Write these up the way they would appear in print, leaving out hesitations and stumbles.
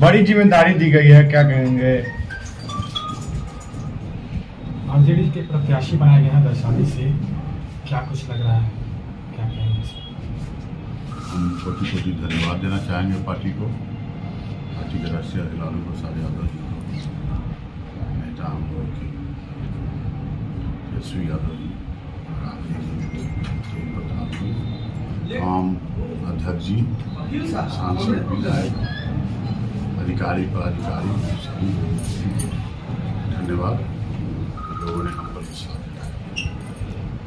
बड़ी जिम्मेदारी दी गई है, क्या कहेंगे? आरजेडी के प्रत्याशी बनाए गए हैं वैशाली से, क्या कुछ लग रहा है, क्या कहेंगे? हम छोटी छोटी धन्यवाद देना चाहेंगे पार्टी को, पार्टी के राष्ट्रीय लालू प्रसाद यादव जी को, नेता हम लोग की तेजस्वी यादव जी, प्रताप जी, आम अध्यक्ष जी, सांसद विधायक, अधिकारी पदाधिकारी, सभी धन्यवाद लोगों ने हम पर विश्वास दिया।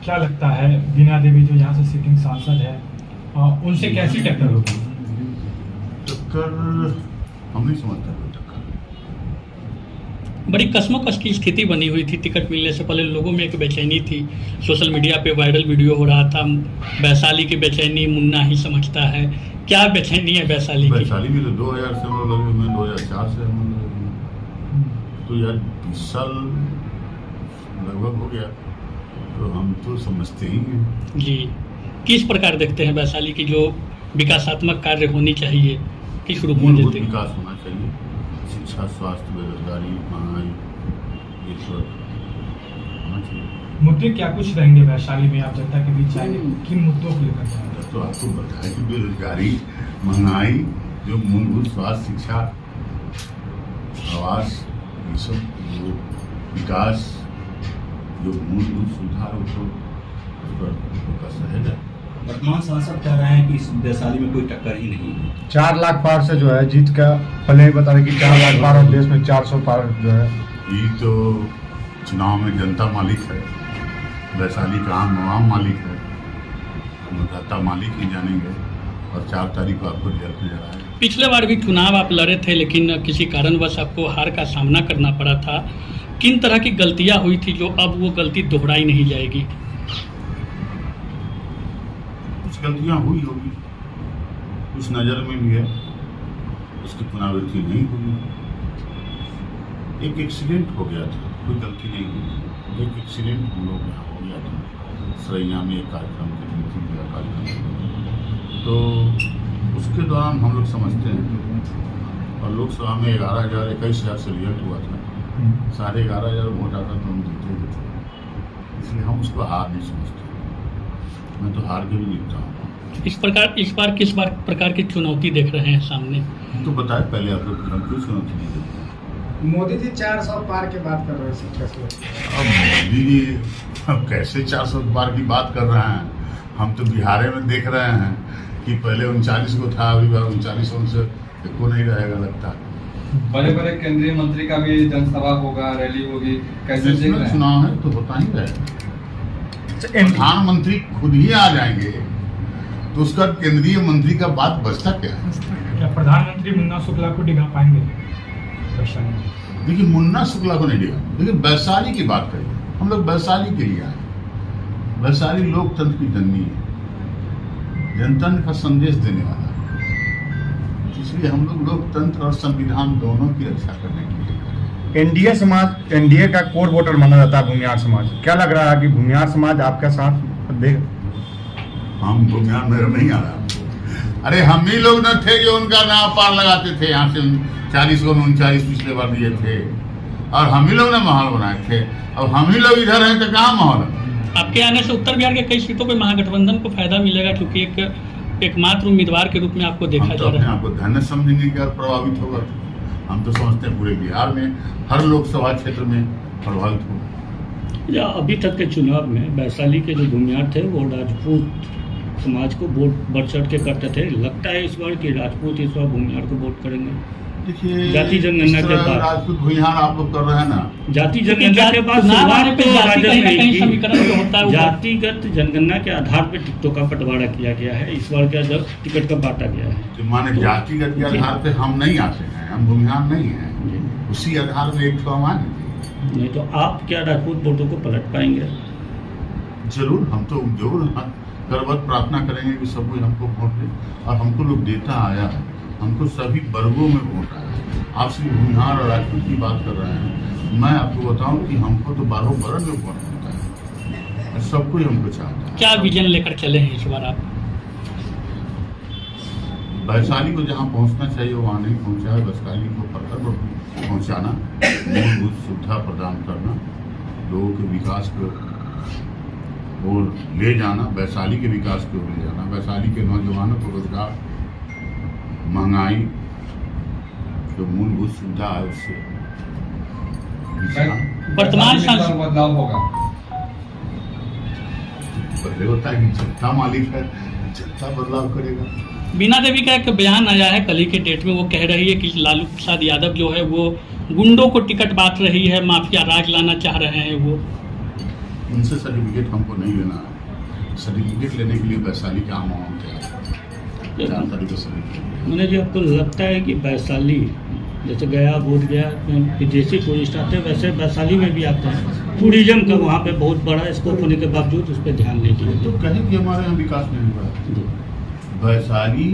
क्या लगता है बीना देवी जो यहाँ से सिटिंग सांसद है, उनसे कैसी टक्कर होगी? टक्कर हम नहीं समझते कोई टक्कर। बड़ी कश्मकश की स्थिति बनी हुई थी टिकट मिलने से पहले, लोगों में एक बेचैनी थी। सोशल मीडिया पे वायरल वीडियो हो रहा था, वैशाली की बेचैनी मुन्ना ही समझता है। क्या बेचैनी है वैशाली की? वैशाली भी तो 2000 से हम लोग लगे हुए हैं, 2004 से हम लोग लगे हुए हैं। तो यार 20 साल लगभग हो गया, तो हम तो समझते ही हैं। जी, किस प्रकार देखते हैं वैशाली की जो विकासात्मक कार्य होनी चाहिए, किस रूप में मूलभूत देते हैं? विकास होना चाहिए, शिक्षा, स्वास्थ्य, बेरोजगारी, महंगाई, ये सब होना चाहिए। मुद्दे क्या कुछ रहेंगे वैशाली में, आप जनता के बीच जाएंगे, किन मुद्दों को लेकर जाएंगे? तो आपको बताया कि बेरोजगारी, महंगाई, जो मूलभूत स्वास्थ्य, शिक्षा, आवास, ये सब जो विकास, जो मूलभूत सुधार, उसको उस पर फोकस रहेगा। वर्तमान सांसद कह रहे हैं कि इस वैशाली में कोई टक्कर ही नहीं है। 4 लाख पार से जो है जीत का, पहले ही बता दें कि 4 लाख पार और देश में 400 पार जो है। ये तो चुनाव में जनता मालिक है, वैशाली का आम मालिक है, मतदाता मालिक ही जानेंगे। और 4 तारीख को आपको रिजल्ट नजर आएगा। पिछले बार भी चुनाव आप लड़े थे, लेकिन किसी कारणवश आपको हार का सामना करना पड़ा था। किन तरह की गलतियां हुई थी जो अब वो गलती दोहराई नहीं जाएगी? कुछ गलतियां हुई होगी, कुछ नज़र में भी है, उसकी पुनरावृत्ति नहीं हुई। एक एक्सीडेंट हो गया था, कोई गलती नहीं हुई। एक एक्सीडेंट हम लोग यहाँ हो गया था सरैया में, एक कार्यक्रम के कार्यक्रम, तो उसके दौरान हम लोग समझते हैं। और लोकसभा में 11,000-21,000 से रिजल्ट हुआ था, 11,500 वोट आता तो हम जीते हुए थे, इसलिए हम उसको हार नहीं समझते। मैं तो हार के भी जीतता हूँ। इस बार किस प्रकार की चुनौती देख रहे हैं सामने? हम तो बताए पहले आप लोग, हम क्यों चुनौती नहीं देते? मोदी जी 400 पार की बात कर रहे हैं, कैसे? अब मोदी जी अब कैसे 400 पार की बात कर रहे हैं? हम तो बिहार में देख रहे हैं कि पहले 39 को था, अभी 39 से को नहीं रहेगा लगता। बड़े बड़े केंद्रीय मंत्री का भी जनसभा होगा, रैली होगी, कैसे देख रहे हैं? चुनाव है तो होता ही रहेगा। प्रधानमंत्री खुद ही आ जाएंगे तो उसका केंद्रीय मंत्री का बात बचता क्या है? क्या प्रधानमंत्री मुन्ना शुक्ला को डिगा पाएंगे वैशाली में? देखिए, मुन्ना शुक्ला को नहीं देगा, लेकिन वैशाली की बात करिए। हम लोग वैशाली के लिए आए। वैशाली लोकतंत्र की जननी है, जनतंत्र का संदेश देने वाला है, इसलिए हम लोग लोकतंत्र और संविधान दोनों की रक्षा करने के लिए। एनडीए समाज, एनडीए का कोर वोटर माना जाता है भूमिहार समाज। क्या लग रहा है कि भूमिहार समाज आपका साथ देगा? हम भूमिहार में नहीं आ रहा। अरे हम ही लोग न थे जो उनका नाम पार लगाते थे, यहाँ से 40 को 39 पिछले बार दिए थे, और हम ही लोग ने माहौल बनाए थे। अब हम ही लोग इधर हैं तो कहाँ माहौल है? आपके आने से उत्तर बिहार के कई सीटों पे महागठबंधन को फायदा मिलेगा, क्योंकि एकमात्र उम्मीदवार के रूप में आपको देखा जा रहा है। आपको धन्य समझेंगे कि प्रभावित होगा। हम तो समझते हैं पूरे बिहार में हर लोकसभा क्षेत्र में प्रभावित होगा। या अभी तक के चुनाव में वैशाली के जो भूमिहार थे वो राजपूत समाज को वोट बढ़ चढ़ के करते थे। लगता है इस बार कि राजपूत इस बार भूमिहार को वोट करेंगे। देखिए, जाति जनगणना के बाद राजपूत भूमिहार आप लोग कर रहे हैं ना, जाति जनगणना के बाद शुरुआत तो राजद में जातिगत जनगणना के आधार पर टिकटों का बंटवारा किया गया है। इस बार क्या जब टिकट का बांटा गया है, तो माने जातिगत के आधार पे हम नहीं आते हैं, हम भूमिहार नहीं हैं, उसी आधार में एक तो आए। नहीं तो आप क्या राजपूत वोटों को पलट पाएंगे? जरूर, हम तो जरूर करवत प्रार्थना करेंगे कि सब कोई हमको वोट दे, और हमको लोग देता आया है, हमको सभी वर्गों में वोट आया है। आप सिर्फ भूमिहार और राजपूत की बात कर रहे हैं, मैं आपको बताऊं कि हमको तो 12 वर्ग में वोट मिलता है, सब कोई हमको चाहता है। क्या विजन लेकर चले हैं इस बार आप? वैशाली को जहाँ पहुँचना चाहिए वहाँ नहीं पहुँचा है। वैशाली को पकड़ पहुँचाना, मूलभूत सुविधा प्रदान करना, लोगों के विकास को और ले जाना, वैशाली के विकास की ओर ले जाना, वैशाली के नौजवानों को रोजगार, महंगाई जो मूलभूत सुविधा है उससे वर्तमान बदलाव होगा। पहले होता है कि जनता मालिक है, जनता बदलाव करेगा। बीना देवी का एक बयान आया है कल ही के डेट में, वो कह रही है कि लालू प्रसाद यादव जो है वो गुंडों को टिकट बांट रही है, माफिया राज लाना चाह रहे हैं। वो उनसे सर्टिफिकेट हमको नहीं लेना है। सर्टिफिकेट लेने के लिए वैशाली के आम आवाम तैयार है। जानकारी को सर्टिफिकेट मैंने जो आपको लगता है कि वैशाली जैसे गया बोध गया विदेशी टूरिस्ट आते हैं, वैसे वैशाली में भी आते हैं। टूरिज्म का वहाँ पे बहुत बड़ा स्कोप होने के बावजूद उस पर ध्यान नहीं दिया। तो कहें कि हमारे यहाँ विकास नहीं हुआ है। वैशाली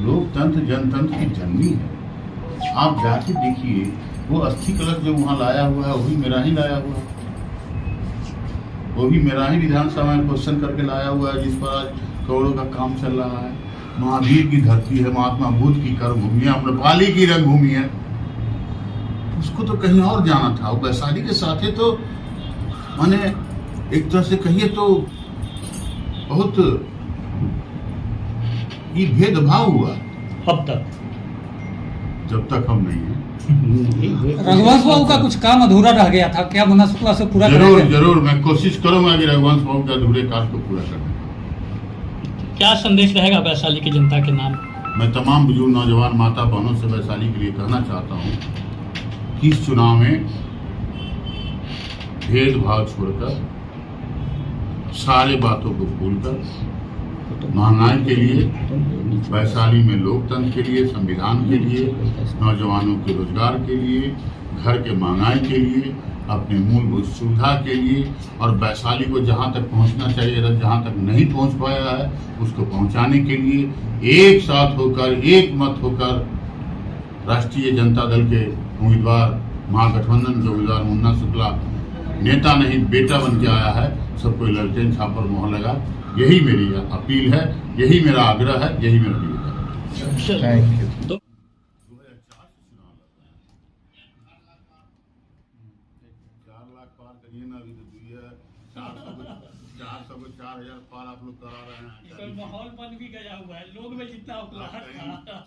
लोकतंत्र जनतंत्र की जननी है। आप जाके देखिए, वो अस्थि कलश जो वहाँ लाया हुआ है वही मेरा ही लाया हुआ है, वही मेरा ही विधानसभा में क्वेश्चन करके लाया हुआ है, जिस पर आज करोड़ों का काम चल रहा है। महावीर की धरती है, महात्मा बुद्ध की कर्मभूमि है, अम्रपाली की रंगभूमि है। उसको तो कहीं और जाना था। वो वैशाली के साथ है तो माने एक तरह से कहिए तो बहुत ये भेदभाव हुआ अब तक जब तक हम नहीं हैं। रघुवंश बाबू का कुछ काम अधूरा रह गया था, क्या मनसूबा से पूरा जरूर करेंगे? जरूर मैं कोशिश करूंगा कि रघुवंश बाबू के अधूरे कार्य को पूरा करने का। क्या संदेश रहेगा वैशाली की जनता के नाम? मैं तमाम बुजुर्ग नौजवान माता बहनों से वैशाली के लिए कहना चाहता हूं कि इस चुनाव में भेदभाव छोड़कर, सारे बातों को भूलकर, महंगाई के लिए, वैशाली में लोकतंत्र के लिए, संविधान के लिए, नौजवानों के रोजगार के लिए, घर के महंगाई के लिए, अपने मूलभूत सुविधा के लिए और वैशाली को जहां तक पहुंचना चाहिए, जहां तक नहीं पहुंच पाया है उसको पहुंचाने के लिए एक साथ होकर, एक मत होकर राष्ट्रीय जनता दल के उम्मीदवार, महागठबंधन के उम्मीदवार मुन्ना शुक्ला नेता नहीं बेटा बन के आया है। सबको ललटेन छाप पर मोहर लगा। यही मेरी अपील है, यही मेरा आग्रह है, यही मेरा निवेदन है। Thank you. तो 4 लाख पार करिए ना, अभी तो दुनिया 400 को 4000 पार आप लोग करा रहे हैं। माहौल बन भी गया हुआ है, लोग में जितना उकलाहट था।